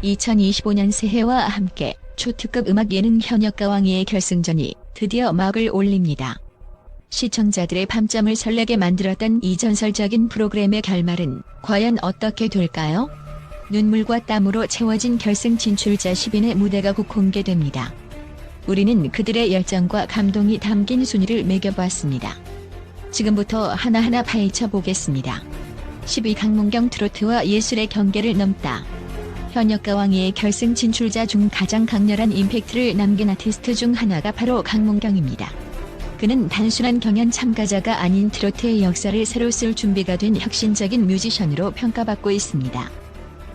2025년 새해와 함께 초특급 음악 예능 현역가왕이의 결승전이 드디어 막을 올립니다. 시청자들의 밤잠을 설레게 만들었던 이 전설적인 프로그램의 결말은 과연 어떻게 될까요? 눈물과 땀으로 채워진 결승 진출자 10인의 무대가 곧 공개됩니다. 우리는 그들의 열정과 감동이 담긴 순위를 매겨보았습니다. 지금부터 하나하나 파헤쳐 보겠습니다. 10위 강문경 트로트와 예술의 경계를 넘다. 현역가왕이의 결승 진출자 중 가장 강렬한 임팩트를 남긴 아티스트 중 하나가 바로 강문경입니다. 그는 단순한 경연 참가자가 아닌 트로트의 역사를 새로 쓸 준비가 된 혁신적인 뮤지션으로 평가받고 있습니다.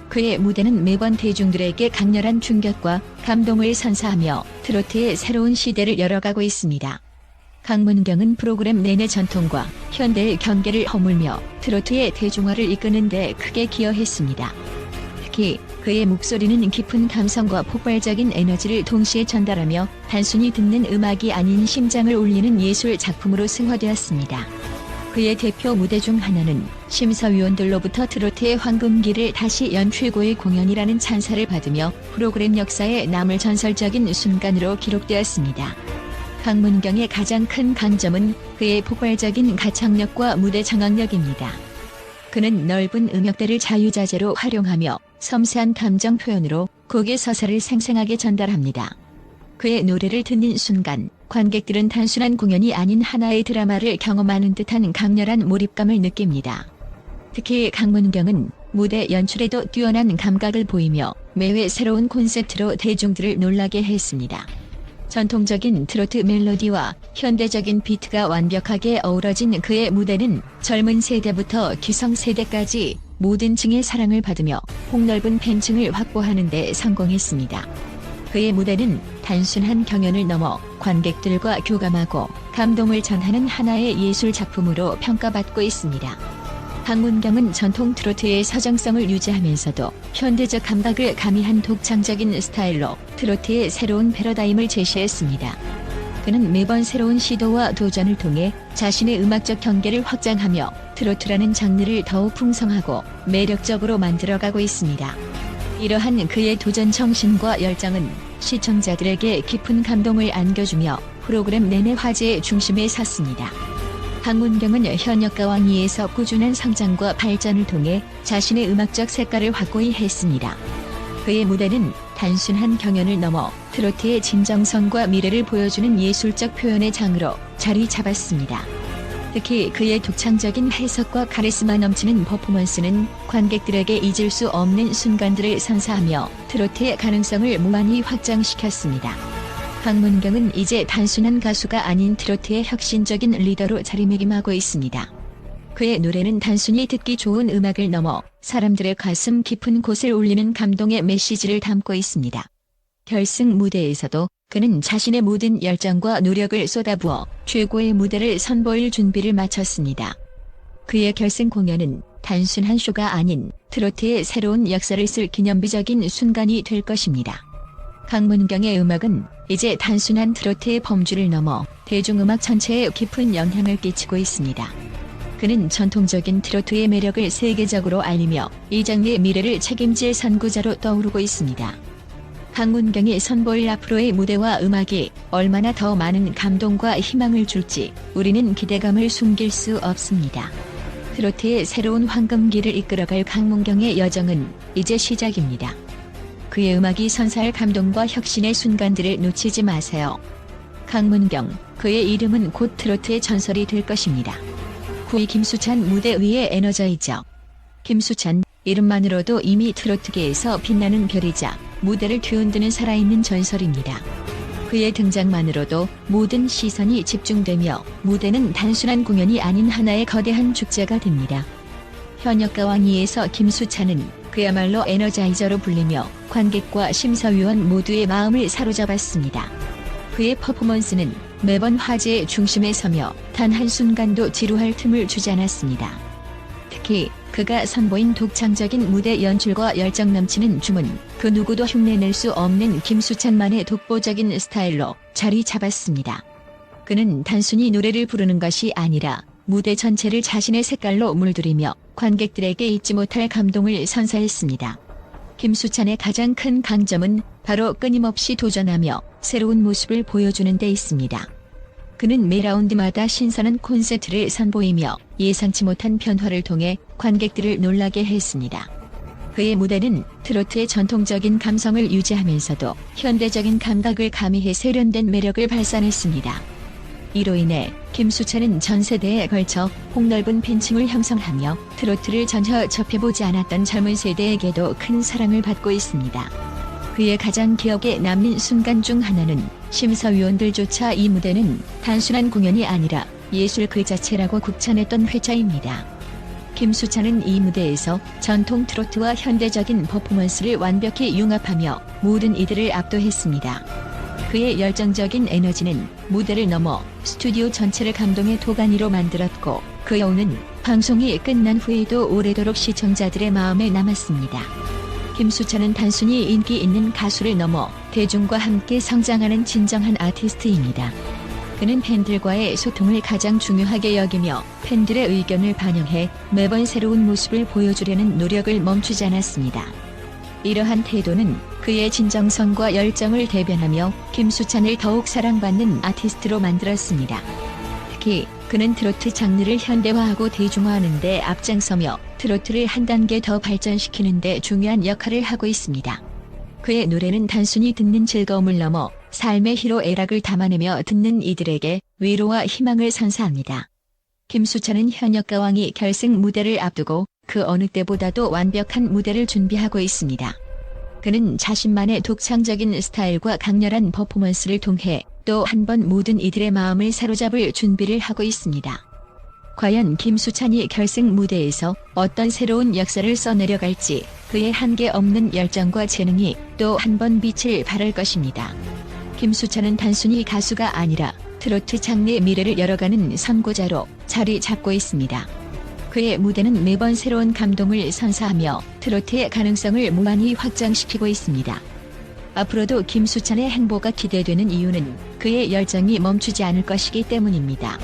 그의 무대는 매번 대중들에게 강렬한 충격과 감동을 선사하며 트로트의 새로운 시대를 열어가고 있습니다. 강문경은 프로그램 내내 전통과 현대의 경계를 허물며 트로트의 대중화를 이끄는 데 크게 기여했습니다. 특히 그의 목소리는 깊은 감성과 폭발적인 에너지를 동시에 전달하며 단순히 듣는 음악이 아닌 심장을 울리는 예술 작품으로 승화되었습니다. 그의 대표 무대 중 하나는 심사위원들로부터 트로트의 황금기를 다시 연 최고의 공연이라는 찬사를 받으며 프로그램 역사에 남을 전설적인 순간으로 기록되었습니다. 강문경의 가장 큰 강점은 그의 폭발적인 가창력과 무대 장악력입니다. 그는 넓은 음역대를 자유자재로 활용하며 섬세한 감정 표현으로 곡의 서사를 생생하게 전달합니다. 그의 노래를 듣는 순간 관객들은 단순한 공연이 아닌 하나의 드라마를 경험하는 듯한 강렬한 몰입감을 느낍니다. 특히 강문경은 무대 연출에도 뛰어난 감각을 보이며 매회 새로운 콘셉트로 대중들을 놀라게 했습니다. 전통적인 트로트 멜로디와 현대적인 비트가 완벽하게 어우러진 그의 무대는 젊은 세대부터 기성세대까지 모든 층의 사랑을 받으며 폭넓은 팬층을 확보하는 데 성공했습니다. 그의 무대는 단순한 경연을 넘어 관객들과 교감하고 감동을 전하는 하나의 예술 작품으로 평가받고 있습니다. 강문경은 전통 트로트의 서정성을 유지하면서도 현대적 감각을 가미한 독창적인 스타일로 트로트의 새로운 패러다임을 제시했습니다. 그는 매번 새로운 시도와 도전을 통해 자신의 음악적 경계를 확장하며 트로트라는 장르를 더욱 풍성하고 매력적으로 만들어가고 있습니다. 이러한 그의 도전 정신과 열정은 시청자들에게 깊은 감동을 안겨주며 프로그램 내내 화제의 중심에 섰습니다. 강문경은 현역가왕이에서 꾸준한 성장과 발전을 통해 자신의 음악적 색깔을 확고히 했습니다. 그의 무대는 단순한 경연을 넘어 트로트의 진정성과 미래를 보여주는 예술적 표현의 장으로 자리 잡았습니다. 특히 그의 독창적인 해석과 카리스마 넘치는 퍼포먼스는 관객들에게 잊을 수 없는 순간들을 선사하며 트로트의 가능성을 무한히 확장시켰습니다. 강문경은 이제 단순한 가수가 아닌 트로트의 혁신적인 리더로 자리매김하고 있습니다. 그의 노래는 단순히 듣기 좋은 음악을 넘어 사람들의 가슴 깊은 곳을 울리는 감동의 메시지를 담고 있습니다. 결승 무대에서도 그는 자신의 모든 열정과 노력을 쏟아부어 최고의 무대를 선보일 준비를 마쳤습니다. 그의 결승 공연은 단순한 쇼가 아닌 트로트의 새로운 역사를 쓸 기념비적인 순간이 될 것입니다. 강문경의 음악은 이제 단순한 트로트의 범주를 넘어 대중음악 전체에 깊은 영향을 끼치고 있습니다. 그는 전통적인 트로트의 매력을 세계적으로 알리며 이 장르의 미래를 책임질 선구자로 떠오르고 있습니다. 강문경이 선보일 앞으로의 무대와 음악이 얼마나 더 많은 감동과 희망을 줄지 우리는 기대감을 숨길 수 없습니다. 트로트의 새로운 황금기를 이끌어갈 강문경의 여정은 이제 시작입니다. 그의 음악이 선사할 감동과 혁신의 순간들을 놓치지 마세요. 강문경, 그의 이름은 곧 트로트의 전설이 될 것입니다. 9위 김수찬 무대 위의 에너자이저. 김수찬, 이름만으로도 이미 트로트계에서 빛나는 별이자 무대를 뒤흔드는 살아있는 전설입니다. 그의 등장만으로도 모든 시선이 집중되며 무대는 단순한 공연이 아닌 하나의 거대한 축제가 됩니다. 현역가왕이에서 김수찬은 그야말로 에너자이저로 불리며 관객과 심사위원 모두의 마음을 사로잡았습니다. 그의 퍼포먼스는 매번 화제의 중심에 서며 단 한순간도 지루할 틈을 주지 않았습니다. 특히 그가 선보인 독창적인 무대 연출과 열정 넘치는 춤은 그 누구도 흉내낼 수 없는 김수찬만의 독보적인 스타일로 자리 잡았습니다. 그는 단순히 노래를 부르는 것이 아니라 무대 전체를 자신의 색깔로 물들이며 관객들에게 잊지 못할 감동을 선사했습니다. 김수찬의 가장 큰 강점은 바로 끊임없이 도전하며 새로운 모습을 보여주는 데 있습니다. 그는 매 라운드마다 신선한 콘셉트를 선보이며 예상치 못한 변화를 통해 관객들을 놀라게 했습니다. 그의 무대는 트로트의 전통적인 감성을 유지하면서도 현대적인 감각을 가미해 세련된 매력을 발산했습니다. 이로 인해 김수찬은 전 세대에 걸쳐 폭넓은 팬층을 형성하며 트로트를 전혀 접해보지 않았던 젊은 세대에게도 큰 사랑을 받고 있습니다. 그의 가장 기억에 남는 순간 중 하나는 심사위원들조차 이 무대는 단순한 공연이 아니라 예술 그 자체라고 국찬했던 회차입니다. 김수찬은 이 무대에서 전통 트로트와 현대적인 퍼포먼스를 완벽히 융합하며 모든 이들을 압도했습니다. 그의 열정적인 에너지는 무대를 넘어 스튜디오 전체를 감동의 도가니로 만들었고 그 여운은 방송이 끝난 후에도 오래도록 시청자들의 마음에 남았습니다. 김수찬은 단순히 인기 있는 가수를 넘어 대중과 함께 성장하는 진정한 아티스트입니다. 그는 팬들과의 소통을 가장 중요하게 여기며 팬들의 의견을 반영해 매번 새로운 모습을 보여주려는 노력을 멈추지 않았습니다. 이러한 태도는 그의 진정성과 열정을 대변하며 김수찬을 더욱 사랑받는 아티스트로 만들었습니다. 특히 그는 트로트 장르를 현대화하고 대중화하는 데 앞장서며 트로트를 한 단계 더 발전시키는 데 중요한 역할을 하고 있습니다. 그의 노래는 단순히 듣는 즐거움을 넘어 삶의 희로애락을 담아내며 듣는 이들에게 위로와 희망을 선사합니다. 김수찬은 현역가왕이 결승 무대를 앞두고 그 어느 때보다도 완벽한 무대를 준비하고 있습니다. 그는 자신만의 독창적인 스타일과 강렬한 퍼포먼스를 통해 또 한 번 모든 이들의 마음을 사로잡을 준비를 하고 있습니다. 과연 김수찬이 결승 무대에서 어떤 새로운 역사를 써내려갈지 그의 한계 없는 열정과 재능이 또 한 번 빛을 발할 것입니다. 김수찬은 단순히 가수가 아니라 트로트 장르의 미래를 열어가는 선구자로 자리 잡고 있습니다. 그의 무대는 매번 새로운 감동을 선사하며 트로트의 가능성을 무한히 확장시키고 있습니다. 앞으로도 김수찬의 행보가 기대되는 이유는 그의 열정이 멈추지 않을 것이기 때문입니다.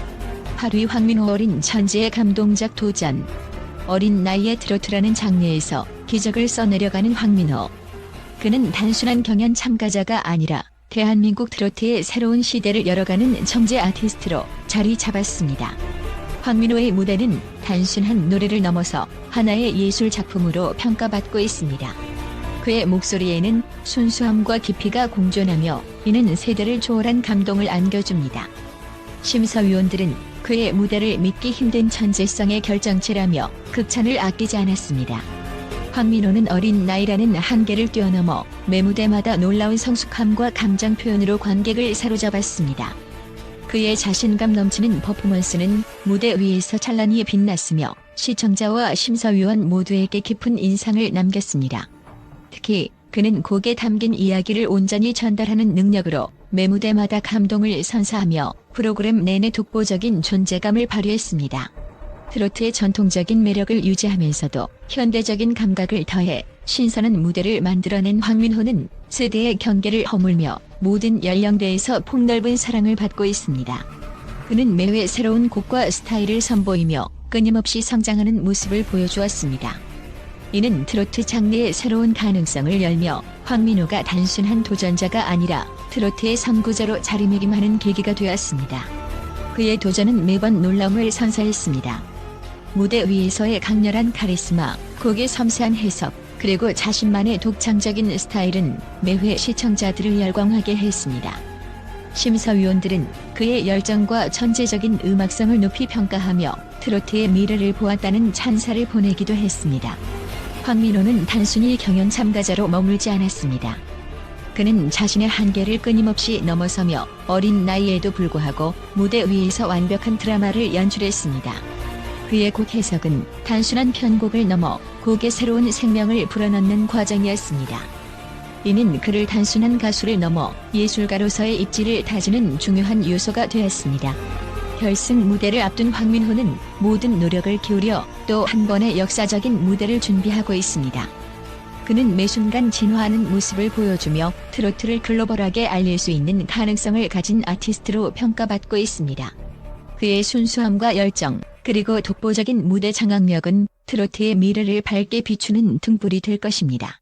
8위 황민호 어린 천재의 감동작 도전. 어린 나이에 트로트라는 장르에서 기적을 써내려가는 황민호. 그는 단순한 경연 참가자가 아니라 대한민국 트로트의 새로운 시대를 열어가는 천재 아티스트로 자리 잡았습니다. 황민호의 무대는 단순한 노래를 넘어서 하나의 예술 작품으로 평가받고 있습니다. 그의 목소리에는 순수함과 깊이가 공존하며 이는 세대를 초월한 감동을 안겨줍니다. 심사위원들은 그의 무대를 믿기 힘든 천재성의 결정체라며 극찬을 아끼지 않았습니다. 황민호는 어린 나이라는 한계를 뛰어넘어 매 무대마다 놀라운 성숙함과 감정 표현으로 관객을 사로잡았습니다. 그의 자신감 넘치는 퍼포먼스는 무대 위에서 찬란히 빛났으며 시청자와 심사위원 모두에게 깊은 인상을 남겼습니다. 특히 그는 곡에 담긴 이야기를 온전히 전달하는 능력으로 매 무대마다 감동을 선사하며 프로그램 내내 독보적인 존재감을 발휘했습니다. 트로트의 전통적인 매력을 유지하면서도 현대적인 감각을 더해 신선한 무대를 만들어낸 황민호는 세대의 경계를 허물며 모든 연령대에서 폭넓은 사랑을 받고 있습니다. 그는 매회 새로운 곡과 스타일을 선보이며 끊임없이 성장하는 모습을 보여주었습니다. 이는 트로트 장르의 새로운 가능성을 열며 황민호가 단순한 도전자가 아니라 트로트의 선구자로 자리매김하는 계기가 되었습니다. 그의 도전은 매번 놀라움을 선사했습니다. 무대 위에서의 강렬한 카리스마, 곡의 섬세한 해석, 그리고 자신만의 독창적인 스타일은 매회 시청자들을 열광하게 했습니다. 심사위원들은 그의 열정과 천재적인 음악성을 높이 평가하며 트로트의 미래를 보았다는 찬사를 보내기도 했습니다. 황민호는 단순히 경연 참가자로 머물지 않았습니다. 그는 자신의 한계를 끊임없이 넘어서며 어린 나이에도 불구하고 무대 위에서 완벽한 드라마를 연출했습니다. 그의 곡 해석은 단순한 편곡을 넘어 곡에 새로운 생명을 불어넣는 과정이었습니다. 이는 그를 단순한 가수를 넘어 예술가로서의 입지를 다지는 중요한 요소가 되었습니다. 결승 무대를 앞둔 황민호는 모든 노력을 기울여 또 한 번의 역사적인 무대를 준비하고 있습니다. 그는 매 순간 진화하는 모습을 보여주며 트로트를 글로벌하게 알릴 수 있는 가능성을 가진 아티스트로 평가받고 있습니다. 그의 순수함과 열정, 그리고 독보적인 무대 장악력은 트로트의 미래를 밝게 비추는 등불이 될 것입니다.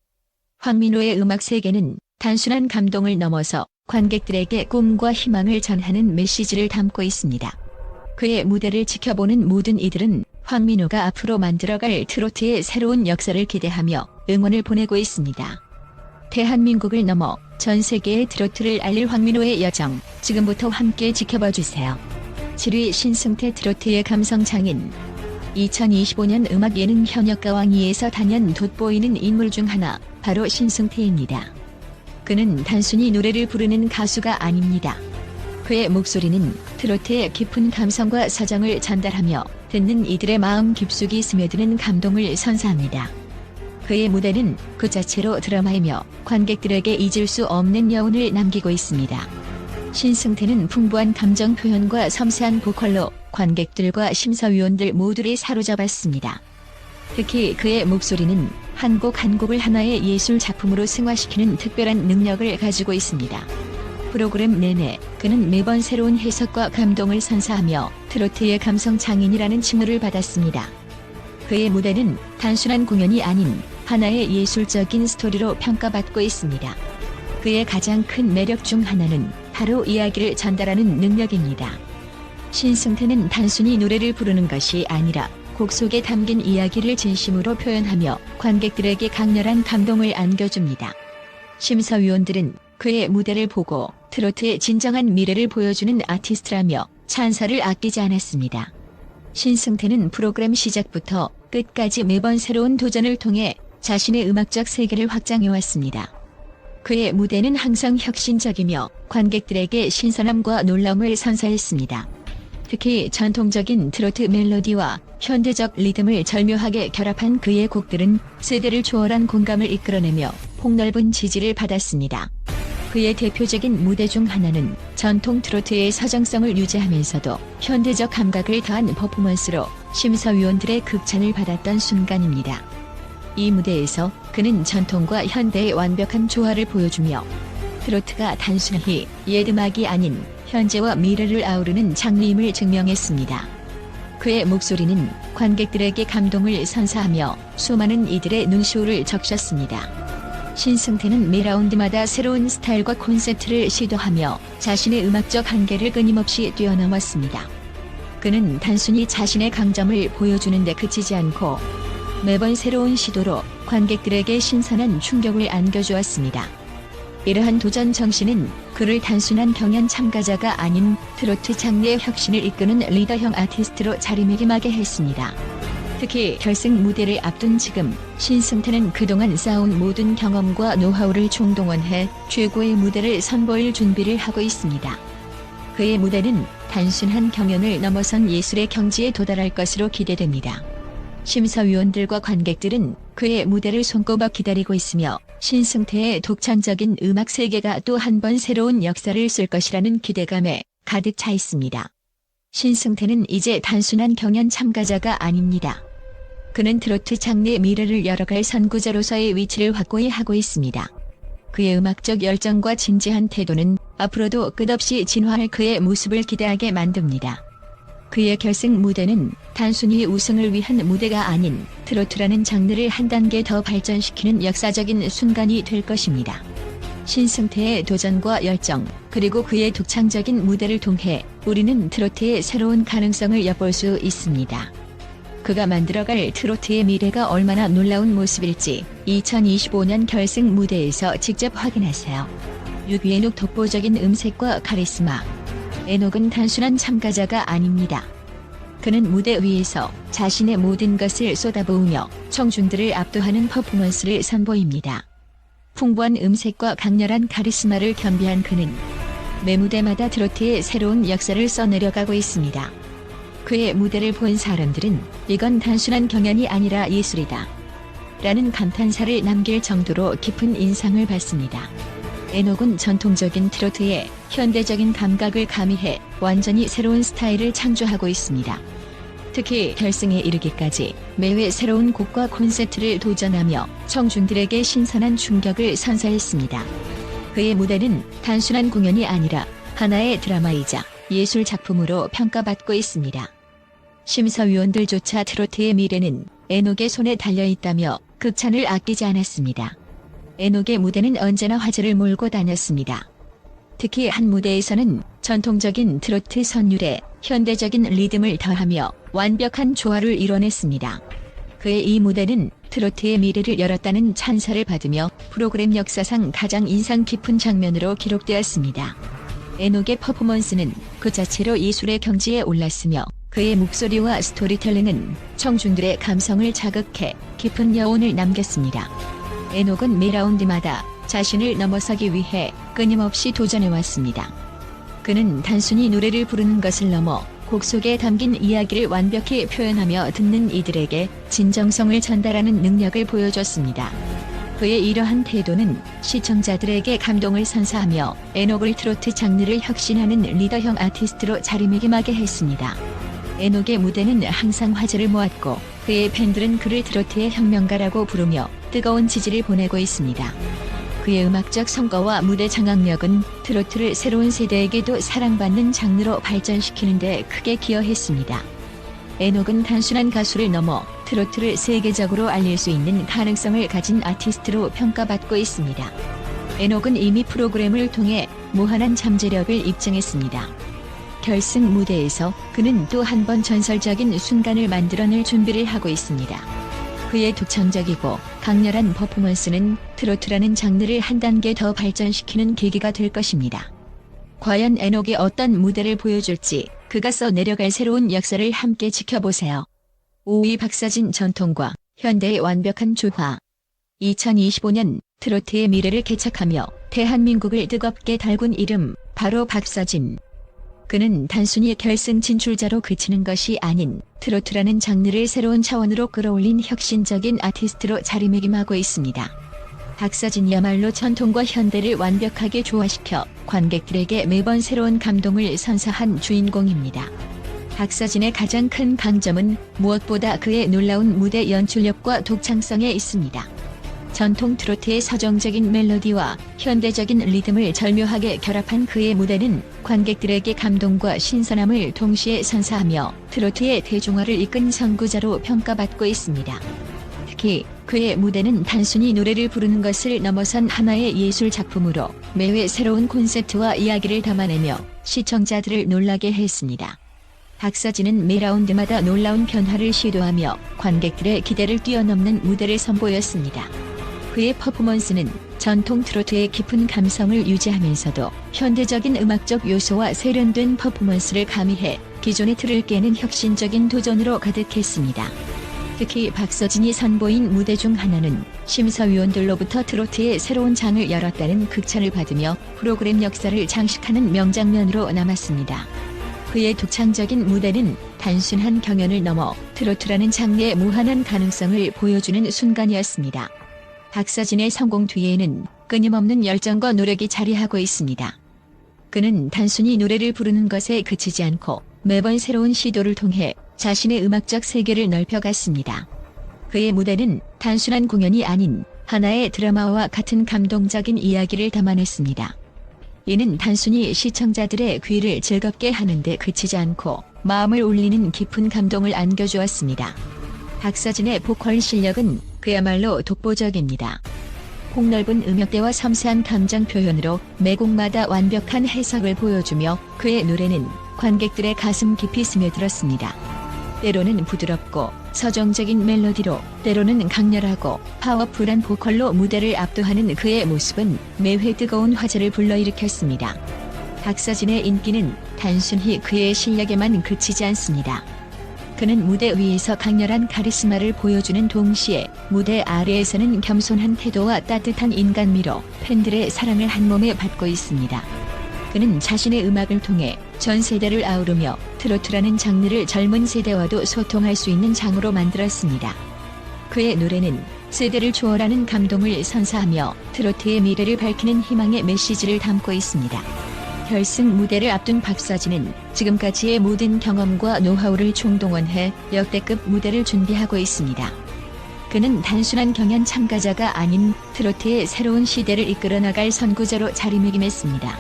황민호의 음악 세계는 단순한 감동을 넘어서 관객들에게 꿈과 희망을 전하는 메시지를 담고 있습니다. 그의 무대를 지켜보는 모든 이들은 황민호가 앞으로 만들어갈 트로트의 새로운 역사를 기대하며 응원을 보내고 있습니다. 대한민국을 넘어 전 세계의 트로트를 알릴 황민호의 여정, 지금부터 함께 지켜봐 주세요. 7위 신승태 트로트의 감성 장인. 2025년 음악 예능 현역가왕위에서 단연 돋보이는 인물 중 하나, 바로 신승태입니다. 그는 단순히 노래를 부르는 가수가 아닙니다. 그의 목소리는 트로트의 깊은 감성과 사정을 전달하며 듣는 이들의 마음 깊숙이 스며드는 감동을 선사합니다. 그의 무대는 그 자체로 드라마이며 관객들에게 잊을 수 없는 여운을 남기고 있습니다. 신승태는 풍부한 감정 표현과 섬세한 보컬로 관객들과 심사위원들 모두를 사로잡았습니다. 특히 그의 목소리는 한 곡 한 곡을 하나의 예술 작품으로 승화시키는 특별한 능력을 가지고 있습니다. 프로그램 내내 그는 매번 새로운 해석과 감동을 선사하며 트로트의 감성 장인이라는 칭호를 받았습니다. 그의 무대는 단순한 공연이 아닌 하나의 예술적인 스토리로 평가받고 있습니다. 그의 가장 큰 매력 중 하나는 바로 이야기를 전달하는 능력입니다. 신승태는 단순히 노래를 부르는 것이 아니라 곡 속에 담긴 이야기를 진심으로 표현하며 관객들에게 강렬한 감동을 안겨줍니다. 심사위원들은 그의 무대를 보고 트로트의 진정한 미래를 보여주는 아티스트라며 찬사를 아끼지 않았습니다. 신승태는 프로그램 시작부터 끝까지 매번 새로운 도전을 통해 자신의 음악적 세계를 확장해왔습니다. 그의 무대는 항상 혁신적이며 관객들에게 신선함과 놀라움을 선사했습니다. 특히 전통적인 트로트 멜로디와 현대적 리듬을 절묘하게 결합한 그의 곡들은 세대를 초월한 공감을 이끌어내며 폭넓은 지지를 받았습니다. 그의 대표적인 무대 중 하나는 전통 트로트의 서정성을 유지하면서도 현대적 감각을 더한 퍼포먼스로 심사위원들의 극찬을 받았던 순간입니다. 이 무대에서 그는 전통과 현대의 완벽한 조화를 보여주며 트로트가 단순히 옛 음악이 아닌 현재와 미래를 아우르는 장르임을 증명했습니다. 그의 목소리는 관객들에게 감동을 선사하며 수많은 이들의 눈시울을 적셨습니다. 신승태는 매 라운드마다 새로운 스타일과 콘셉트를 시도하며 자신의 음악적 한계를 끊임없이 뛰어넘었습니다. 그는 단순히 자신의 강점을 보여주는 데 그치지 않고 매번 새로운 시도로 관객들에게 신선한 충격을 안겨주었습니다. 이러한 도전 정신은 그를 단순한 경연 참가자가 아닌 트로트 장르의 혁신을 이끄는 리더형 아티스트로 자리매김하게 했습니다. 특히 결승 무대를 앞둔 지금 신승태는 그동안 쌓아온 모든 경험과 노하우를 총동원해 최고의 무대를 선보일 준비를 하고 있습니다. 그의 무대는 단순한 경연을 넘어선 예술의 경지에 도달할 것으로 기대됩니다. 심사위원들과 관객들은 그의 무대를 손꼽아 기다리고 있으며 신승태의 독창적인 음악 세계가 또 한 번 새로운 역사를 쓸 것이라는 기대감에 가득 차 있습니다. 신승태는 이제 단순한 경연 참가자가 아닙니다. 그는 트로트 장르의 미래를 열어갈 선구자로서의 위치를 확고히 하고 있습니다. 그의 음악적 열정과 진지한 태도는 앞으로도 끝없이 진화할 그의 모습을 기대하게 만듭니다. 그의 결승 무대는 단순히 우승을 위한 무대가 아닌 트로트라는 장르를 한 단계 더 발전시키는 역사적인 순간이 될 것입니다. 신승태의 도전과 열정, 그리고 그의 독창적인 무대를 통해 우리는 트로트의 새로운 가능성을 엿볼 수 있습니다. 그가 만들어갈 트로트의 미래가 얼마나 놀라운 모습일지 2025년 결승 무대에서 직접 확인하세요. 6위 에녹 독보적인 음색과 카리스마. 에녹은 단순한 참가자가 아닙니다. 그는 무대 위에서 자신의 모든 것을 쏟아부으며 청중들을 압도하는 퍼포먼스를 선보입니다. 풍부한 음색과 강렬한 카리스마를 겸비한 그는 매 무대마다 트로트의 새로운 역사를 써내려가고 있습니다. 그의 무대를 본 사람들은 이건 단순한 경연이 아니라 예술이다 라는 감탄사를 남길 정도로 깊은 인상을 받습니다. 에녹은 전통적인 트로트에 현대적인 감각을 가미해 완전히 새로운 스타일을 창조하고 있습니다. 특히 결승에 이르기까지 매회 새로운 곡과 콘셉트를 도전하며 청중들에게 신선한 충격을 선사했습니다. 그의 무대는 단순한 공연이 아니라 하나의 드라마이자 예술 작품으로 평가받고 있습니다. 심사위원들조차 트로트의 미래는 에녹의 손에 달려있다며 극찬을 아끼지 않았습니다. 에녹의 무대는 언제나 화제를 몰고 다녔습니다. 특히 한 무대에서는 전통적인 트로트 선율에 현대적인 리듬을 더하며 완벽한 조화를 이뤄냈습니다. 그의 이 무대는 트로트의 미래를 열었다는 찬사를 받으며 프로그램 역사상 가장 인상 깊은 장면으로 기록되었습니다. 에녹의 퍼포먼스는 그 자체로 예술의 경지에 올랐으며 그의 목소리와 스토리텔링은 청중들의 감성을 자극해 깊은 여운을 남겼습니다. 에녹은 매 라운드마다 자신을 넘어서기 위해 끊임없이 도전해왔습니다. 그는 단순히 노래를 부르는 것을 넘어 곡 속에 담긴 이야기를 완벽히 표현하며 듣는 이들에게 진정성을 전달하는 능력을 보여줬습니다. 그의 이러한 태도는 시청자들에게 감동을 선사하며 에녹을 트로트 장르를 혁신하는 리더형 아티스트로 자리매김하게 했습니다. 에녹의 무대는 항상 화제를 모았고 그의 팬들은 그를 트로트의 혁명가라고 부르며 뜨거운 지지를 보내고 있습니다. 그의 음악적 성과와 무대 장악력은 트로트를 새로운 세대에게도 사랑받는 장르로 발전시키는 데 크게 기여했습니다. 에녹은 단순한 가수를 넘어 트로트를 세계적으로 알릴 수 있는 가능성을 가진 아티스트로 평가받고 있습니다. 에녹은 이미 프로그램을 통해 무한한 잠재력을 입증했습니다. 결승 무대에서 그는 또 한 번 전설적인 순간을 만들어낼 준비를 하고 있습니다. 그의 독창적이고 강렬한 퍼포먼스는 트로트라는 장르를 한 단계 더 발전시키는 계기가 될 것입니다. 과연 에녹이 어떤 무대를 보여줄지 그가 써내려갈 새로운 역사를 함께 지켜보세요. 5위 박서진 전통과 현대의 완벽한 조화. 2025년 트로트의 미래를 개척하며 대한민국을 뜨겁게 달군 이름 바로 박서진. 그는 단순히 결승 진출자로 그치는 것이 아닌 트로트라는 장르를 새로운 차원으로 끌어올린 혁신적인 아티스트로 자리매김하고 있습니다. 박서진이야말로 전통과 현대를 완벽하게 조화시켜 관객들에게 매번 새로운 감동을 선사한 주인공입니다. 박서진의 가장 큰 강점은 무엇보다 그의 놀라운 무대 연출력과 독창성에 있습니다. 전통 트로트의 서정적인 멜로디와 현대적인 리듬을 절묘하게 결합한 그의 무대는 관객들에게 감동과 신선함을 동시에 선사하며 트로트의 대중화를 이끈 선구자로 평가받고 있습니다. 특히 그의 무대는 단순히 노래를 부르는 것을 넘어선 하나의 예술 작품으로 매회 새로운 콘셉트와 이야기를 담아내며 시청자들을 놀라게 했습니다. 박서진은 매 라운드마다 놀라운 변화를 시도하며 관객들의 기대를 뛰어넘는 무대를 선보였습니다. 그의 퍼포먼스는 전통 트로트의 깊은 감성을 유지하면서도 현대적인 음악적 요소와 세련된 퍼포먼스를 가미해 기존의 틀을 깨는 혁신적인 도전으로 가득했습니다. 특히 박서진이 선보인 무대 중 하나는 심사위원들로부터 트로트의 새로운 장을 열었다는 극찬을 받으며 프로그램 역사를 장식하는 명장면으로 남았습니다. 그의 독창적인 무대는 단순한 경연을 넘어 트로트라는 장르의 무한한 가능성을 보여주는 순간이었습니다. 박서진의 성공 뒤에는 끊임없는 열정과 노력이 자리하고 있습니다. 그는 단순히 노래를 부르는 것에 그치지 않고 매번 새로운 시도를 통해 자신의 음악적 세계를 넓혀갔습니다. 그의 무대는 단순한 공연이 아닌 하나의 드라마와 같은 감동적인 이야기를 담아냈습니다. 이는 단순히 시청자들의 귀를 즐겁게 하는데 그치지 않고 마음을 울리는 깊은 감동을 안겨주었습니다. 박서진의 보컬 실력은 그야말로 독보적입니다. 폭넓은 음역대와 섬세한 감정 표현으로 매 곡마다 완벽한 해석을 보여주며 그의 노래는 관객들의 가슴 깊이 스며들었습니다. 때로는 부드럽고 서정적인 멜로디로, 때로는 강렬하고 파워풀한 보컬로 무대를 압도하는 그의 모습은 매회 뜨거운 화제를 불러일으켰습니다. 박서진의 인기는 단순히 그의 실력에만 그치지 않습니다. 그는 무대 위에서 강렬한 카리스마를 보여주는 동시에 무대 아래에서는 겸손한 태도와 따뜻한 인간미로 팬들의 사랑을 한몸에 받고 있습니다. 그는 자신의 음악을 통해 전 세대를 아우르며 트로트라는 장르를 젊은 세대와도 소통할 수 있는 장으로 만들었습니다. 그의 노래는 세대를 초월하는 감동을 선사하며 트로트의 미래를 밝히는 희망의 메시지를 담고 있습니다. 결승 무대를 앞둔 박서진은 지금까지의 모든 경험과 노하우를 총동원해 역대급 무대를 준비하고 있습니다. 그는 단순한 경연 참가자가 아닌 트로트의 새로운 시대를 이끌어 나갈 선구자로 자리매김했습니다.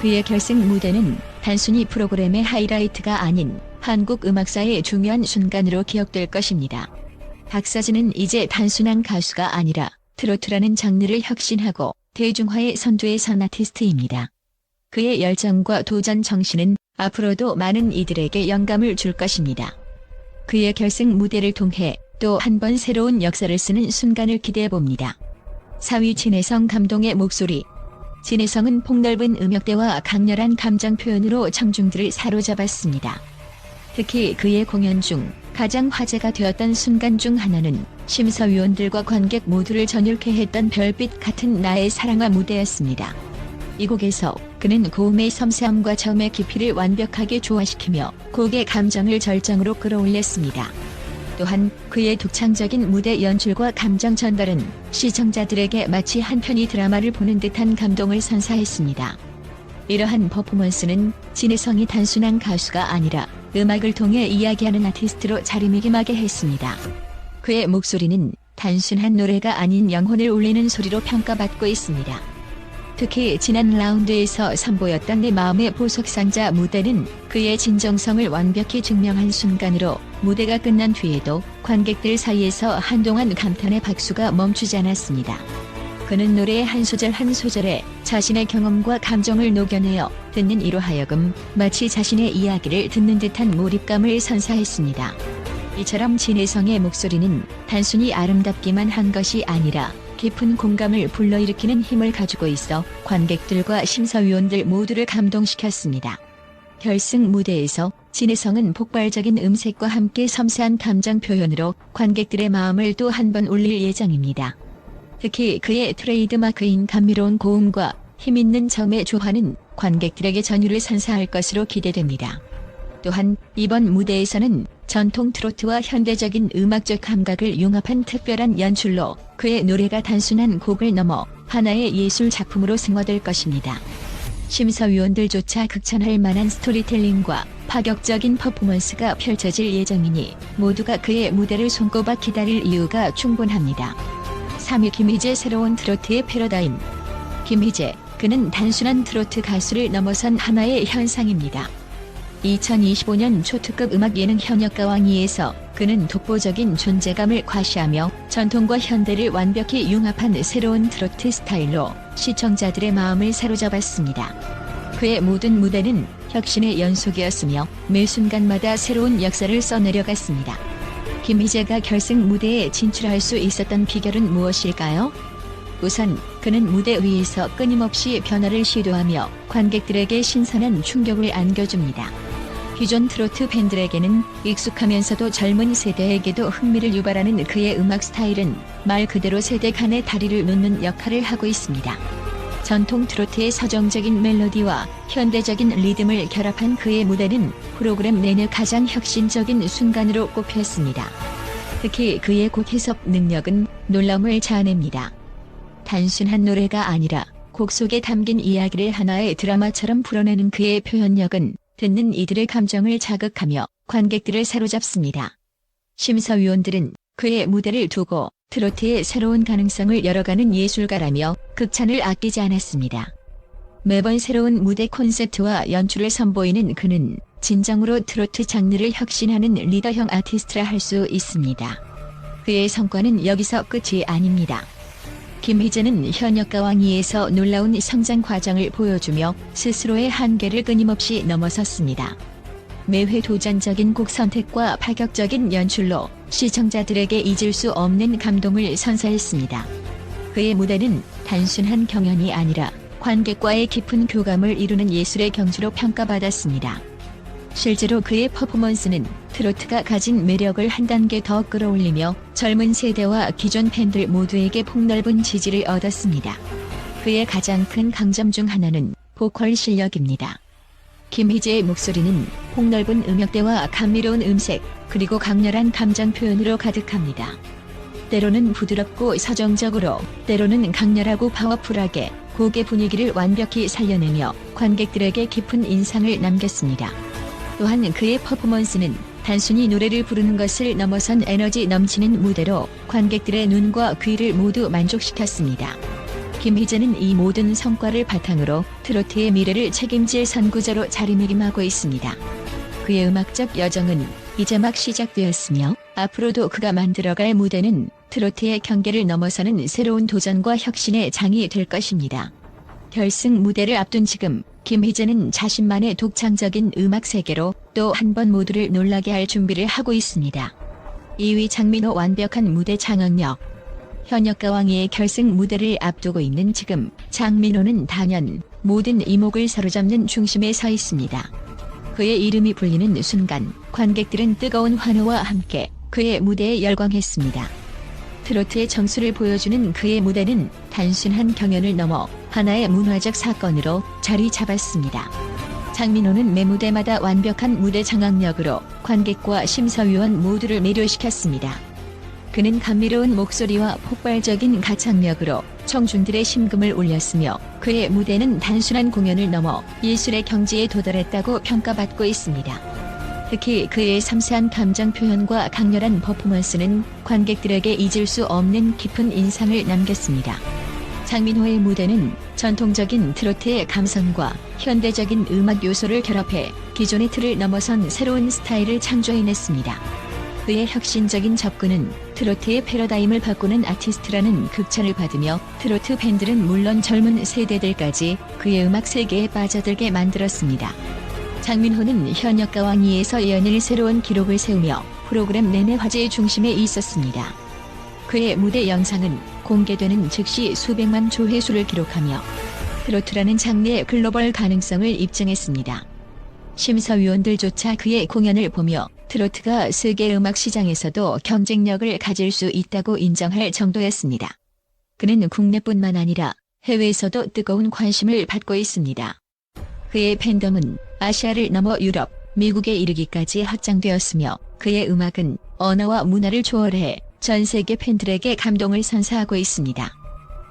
그의 결승 무대는 단순히 프로그램의 하이라이트가 아닌 한국 음악사의 중요한 순간으로 기억될 것입니다. 박서진은 이제 단순한 가수가 아니라 트로트라는 장르를 혁신하고 대중화의 선두에 선 아티스트입니다. 그의 열정과 도전 정신은 앞으로도 많은 이들에게 영감을 줄 것입니다. 그의 결승 무대를 통해 또 한 번 새로운 역사를 쓰는 순간을 기대해봅니다. 4위 진혜성 감동의 목소리. 진혜성은 폭넓은 음역대와 강렬한 감정 표현으로 청중들을 사로잡았습니다. 특히 그의 공연 중 가장 화제가 되었던 순간 중 하나는 심사위원들과 관객 모두를 전율케 했던 별빛 같은 나의 사랑아 무대였습니다. 이 곡에서 그는 고음의 섬세함과 저음의 깊이를 완벽하게 조화시키며 곡의 감정을 절정으로 끌어올렸습니다. 또한 그의 독창적인 무대 연출과 감정 전달은 시청자들에게 마치 한편의 드라마를 보는 듯한 감동을 선사했습니다. 이러한 퍼포먼스는 진혜성이 단순한 가수가 아니라 음악을 통해 이야기하는 아티스트로 자리매김하게 했습니다. 그의 목소리는 단순한 노래가 아닌 영혼을 울리는 소리로 평가받고 있습니다. 특히 지난 라운드에서 선보였던 내 마음의 보석상자 무대는 그의 진정성을 완벽히 증명한 순간으로 무대가 끝난 뒤에도 관객들 사이에서 한동안 감탄의 박수가 멈추지 않았습니다. 그는 노래의 한 소절 한 소절에 자신의 경험과 감정을 녹여내어 듣는 이로 하여금 마치 자신의 이야기를 듣는 듯한 몰입감을 선사했습니다. 이처럼 진혜성의 목소리는 단순히 아름답기만 한 것이 아니라 깊은 공감을 불러일으키는 힘을 가지고 있어 관객들과 심사위원들 모두를 감동시켰습니다. 결승 무대에서 진혜성은 폭발적인 음색과 함께 섬세한 감정 표현으로 관객들의 마음을 또 한 번 울릴 예정입니다. 특히 그의 트레이드마크인 감미로운 고음과 힘있는 저음의 조화는 관객들에게 전율을 선사할 것으로 기대됩니다. 또한 이번 무대에서는 전통 트로트와 현대적인 음악적 감각을 융합한 특별한 연출로 그의 노래가 단순한 곡을 넘어 하나의 예술 작품으로 승화될 것입니다. 심사위원들조차 극찬할 만한 스토리텔링과 파격적인 퍼포먼스가 펼쳐질 예정이니 모두가 그의 무대를 손꼽아 기다릴 이유가 충분합니다. 3위 김희재 새로운 트로트의 패러다임. 김희재, 그는 단순한 트로트 가수를 넘어선 하나의 현상입니다. 2025년 초특급 음악 예능 현역가왕이에서 그는 독보적인 존재감을 과시하며 전통과 현대를 완벽히 융합한 새로운 트로트 스타일로 시청자들의 마음을 사로잡았습니다. 그의 모든 무대는 혁신의 연속이었으며 매 순간마다 새로운 역사를 써내려갔습니다. 김희재가 결승 무대에 진출할 수 있었던 비결은 무엇일까요? 우선 그는 무대 위에서 끊임없이 변화를 시도하며 관객들에게 신선한 충격을 안겨줍니다. 기존 트로트 팬들에게는 익숙하면서도 젊은 세대에게도 흥미를 유발하는 그의 음악 스타일은 말 그대로 세대 간의 다리를 놓는 역할을 하고 있습니다. 전통 트로트의 서정적인 멜로디와 현대적인 리듬을 결합한 그의 무대는 프로그램 내내 가장 혁신적인 순간으로 꼽혔습니다. 특히 그의 곡 해석 능력은 놀라움을 자아냅니다. 단순한 노래가 아니라 곡 속에 담긴 이야기를 하나의 드라마처럼 풀어내는 그의 표현력은 듣는 이들의 감정을 자극하며 관객들을 사로잡습니다. 심사위원들은 그의 무대를 두고 트로트의 새로운 가능성을 열어가는 예술가라며 극찬을 아끼지 않았습니다. 매번 새로운 무대 콘셉트와 연출을 선보이는 그는 진정으로 트로트 장르를 혁신하는 리더형 아티스트라 할 수 있습니다. 그의 성과는 여기서 끝이 아닙니다. 김희재는 현역가왕이에서 놀라운 성장 과정을 보여주며 스스로의 한계를 끊임없이 넘어섰습니다. 매회 도전적인 곡 선택과 파격적인 연출로 시청자들에게 잊을 수 없는 감동을 선사했습니다. 그의 무대는 단순한 경연이 아니라 관객과의 깊은 교감을 이루는 예술의 경주로 평가받았습니다. 실제로 그의 퍼포먼스는 트로트가 가진 매력을 한 단계 더 끌어올리며 젊은 세대와 기존 팬들 모두에게 폭넓은 지지를 얻었습니다. 그의 가장 큰 강점 중 하나는 보컬 실력입니다. 김희재의 목소리는 폭넓은 음역대와 감미로운 음색, 그리고 강렬한 감정 표현으로 가득합니다. 때로는 부드럽고 서정적으로, 때로는 강렬하고 파워풀하게 곡의 분위기를 완벽히 살려내며 관객들에게 깊은 인상을 남겼습니다. 또한 그의 퍼포먼스는 단순히 노래를 부르는 것을 넘어선 에너지 넘치는 무대로 관객들의 눈과 귀를 모두 만족시켰습니다. 김희재는 이 모든 성과를 바탕으로 트로트의 미래를 책임질 선구자로 자리매김하고 있습니다. 그의 음악적 여정은 이제 막 시작되었으며 앞으로도 그가 만들어갈 무대는 트로트의 경계를 넘어서는 새로운 도전과 혁신의 장이 될 것입니다. 결승 무대를 앞둔 지금 김희재는 자신만의 독창적인 음악 세계로 또 한 번 모두를 놀라게 할 준비를 하고 있습니다. 2위 장민호 완벽한 무대 장악력. 현역과 왕이의 결승 무대를 앞두고 있는 지금 장민호는 단연 모든 이목을 사로잡는 중심에 서 있습니다. 그의 이름이 불리는 순간 관객들은 뜨거운 환호와 함께 그의 무대에 열광했습니다. 트로트의 정수를 보여주는 그의 무대는 단순한 경연을 넘어 하나의 문화적 사건으로 자리 잡았습니다. 장민호는 매 무대마다 완벽한 무대 장악력으로 관객과 심사위원 모두를 매료시켰습니다. 그는 감미로운 목소리와 폭발적인 가창력으로 청중들의 심금을 울렸으며 그의 무대는 단순한 공연을 넘어 예술의 경지에 도달했다고 평가받고 있습니다. 특히 그의 섬세한 감정 표현과 강렬한 퍼포먼스는 관객들에게 잊을 수 없는 깊은 인상을 남겼습니다. 장민호의 무대는 전통적인 트로트의 감성과 현대적인 음악 요소를 결합해 기존의 틀을 넘어선 새로운 스타일을 창조해냈습니다. 그의 혁신적인 접근은 트로트의 패러다임을 바꾸는 아티스트라는 극찬을 받으며 트로트 팬들은 물론 젊은 세대들까지 그의 음악 세계에 빠져들게 만들었습니다. 장민호는 현역과 왕이에서 연일 새로운 기록을 세우며 프로그램 내내 화제의 중심에 있었습니다. 그의 무대 영상은 공개되는 즉시 수백만 조회수를 기록하며 트로트라는 장르의 글로벌 가능성을 입증했습니다. 심사위원들조차 그의 공연을 보며 트로트가 세계 음악 시장에서도 경쟁력을 가질 수 있다고 인정할 정도였습니다. 그는 국내뿐만 아니라 해외에서도 뜨거운 관심을 받고 있습니다. 그의 팬덤은 아시아를 넘어 유럽, 미국에 이르기까지 확장되었으며 그의 음악은 언어와 문화를 초월해 전 세계 팬들에게 감동을 선사하고 있습니다.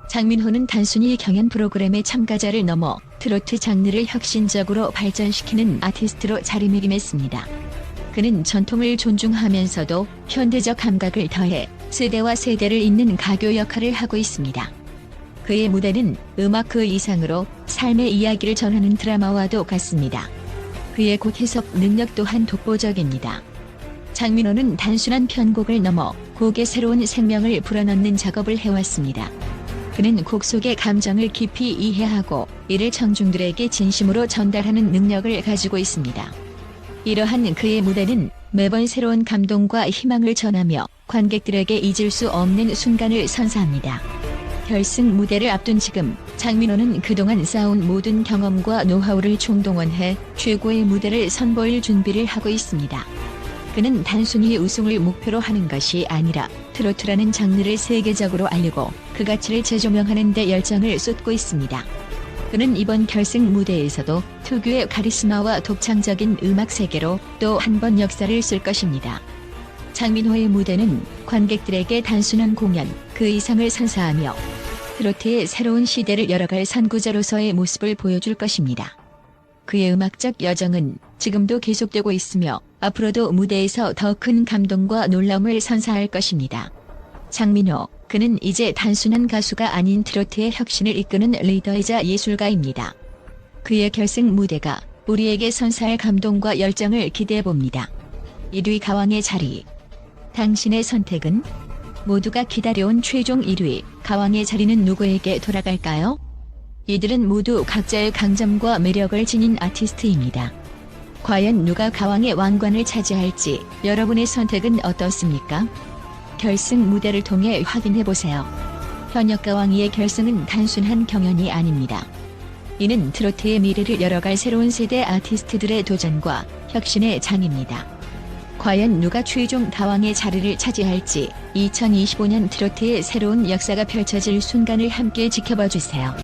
장민호는 단순히 경연 프로그램의 참가자를 넘어 트로트 장르를 혁신적으로 발전시키는 아티스트로 자리매김했습니다. 그는 전통을 존중하면서도 현대적 감각을 더해 세대와 세대를 잇는 가교 역할을 하고 있습니다. 그의 무대는 음악 그 이상으로 삶의 이야기를 전하는 드라마와도 같습니다. 그의 곡 해석 능력 또한 독보적입니다. 장민호는 단순한 편곡을 넘어 곡에 새로운 생명을 불어넣는 작업을 해왔습니다. 그는 곡 속의 감정을 깊이 이해하고 이를 청중들에게 진심으로 전달하는 능력을 가지고 있습니다. 이러한 그의 무대는 매번 새로운 감동과 희망을 전하며 관객들에게 잊을 수 없는 순간을 선사합니다. 결승 무대를 앞둔 지금 장민호는 그동안 쌓아온 모든 경험과 노하우를 총동원해 최고의 무대를 선보일 준비를 하고 있습니다. 그는 단순히 우승을 목표로 하는 것이 아니라 트로트라는 장르를 세계적으로 알리고 그 가치를 재조명하는 데 열정을 쏟고 있습니다. 그는 이번 결승 무대에서도 특유의 카리스마와 독창적인 음악 세계로 또 한 번 역사를 쓸 것입니다. 장민호의 무대는 관객들에게 단순한 공연, 그 이상을 선사하며 트로트의 새로운 시대를 열어갈 선구자로서의 모습을 보여줄 것입니다. 그의 음악적 여정은 지금도 계속되고 있으며 앞으로도 무대에서 더 큰 감동과 놀라움을 선사할 것입니다. 장민호, 그는 이제 단순한 가수가 아닌 트로트의 혁신을 이끄는 리더이자 예술가입니다. 그의 결승 무대가 우리에게 선사할 감동과 열정을 기대해봅니다. 1위 가왕의 자리. 당신의 선택은? 모두가 기다려온 최종 1위, 가왕의 자리는 누구에게 돌아갈까요? 이들은 모두 각자의 강점과 매력을 지닌 아티스트입니다. 과연 누가 가왕의 왕관을 차지할지 여러분의 선택은 어떻습니까? 결승 무대를 통해 확인해보세요. 현역과 왕이의 결승은 단순한 경연이 아닙니다. 이는 트로트의 미래를 열어갈 새로운 세대 아티스트들의 도전과 혁신의 장입니다. 과연 누가 최종 가왕의 자리를 차지할지 2025년 트로트의 새로운 역사가 펼쳐질 순간을 함께 지켜봐 주세요.